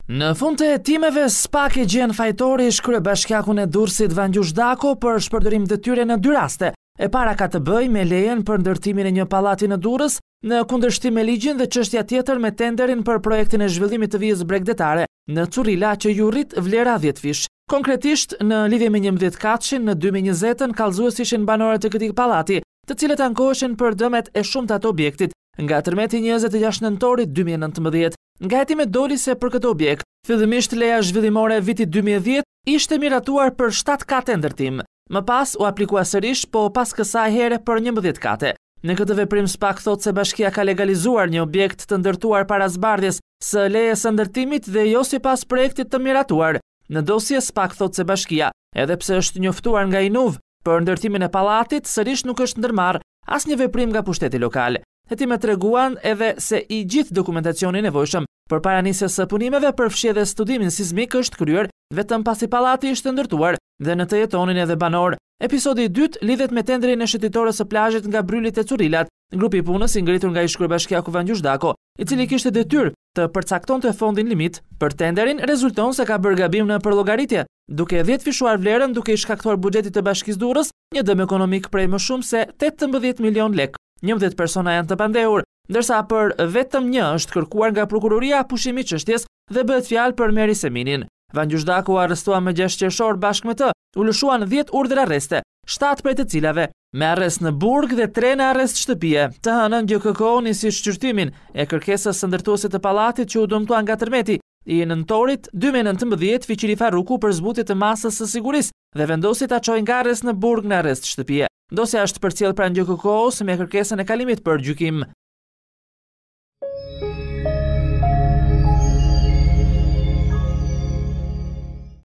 Në fund të hetimeve, SPAK e gjen fajtori kryebashkiakun e Durrësit Vangjush Dako për shpërdorim detyre në dy raste. E para ka të bëjë me lejen për ndërtimin e një pallati në Durrës, në kundërshtim me ligjin, dhe çështja tjetër me tenderin për projektin e zhvillimit të vijës bregdetare në Currila që ju rrit vlera 10 fish. Konkretisht, në lidhje me 11 katëshin në 2020 kallëzues ishin banorët të këtij pallati, të cilët ankoheshin për dëmet e shumta të objektit nga tërmeti 26 nëntorit 2019. Nga hetimet doli se për këtë objekt, fillimisht leja zhvillimore e vitit 2010 ishte miratuar për 7 kate ndërtim. Më pas u aplikua sërish, po pas kësaj here për 11 kate. Në këtë veprim SPAK thot se bashkia ka legalizuar një objekt të ndërtuar para zbardhjes së lejes së ndërtimit dhe jo sipas projektit të miratuar. Në dosje SPAK thot se bashkia, edhe pse është njoftuar nga INUV për ndërtimin e pallatit, sërish nuk është ndërmarrë asnjë veprim nga pushteti lokal. Hetimet treguan edhe se i gjithë dokumentacioni i nevojshëm përpara nisjes së punimeve përfshi edhe studimin sismik është kryer vetëm pasi pallati ishte ndërtuar dhe në të jetonin edhe banor. Episodi i dytë lidhet me tenderin e shëtitores së plazhit nga Brylit e Currilat, grupi i punës i ngritur nga kryebashkiaku Vangjush Dako, i cili kishte detyrë të përcaktonte fondin limit për tenderin, rezulton se ka bërë gabim në përllogaritje, duke 10 fishuar vlerën, duke i shkaktuar buxhetit të Bashkisë Durrës një dëm ekonomik prej më shumë se 18 milion lek. 11 persona janë të pandehur, ndërsa për vetëm një është kërkuar nga prokuroria pushimi i çështjes dhe bëhet fjalë për Meri Seminin. Vangjush Dako u arrestua më 6 qershor, bashkë me të u lëshuan 10 urdhër arreste, 7 prej të cilave me arrest në burg dhe 3 në arrest shtëpie. Të hënën GKK nisi shqyrtimin e kërkesës së ndërtuesit të pallatit që u dëmtua nga tërmeti i nëntorit 2019 Fiqiri Farruku për zbutje të masës së sigurisë dhe vendosi ta çojë nga arrest në burg në arrest shtëpie. Dosja është përcjell pranë GKK-s me kërkesën e kalimit për gjykim.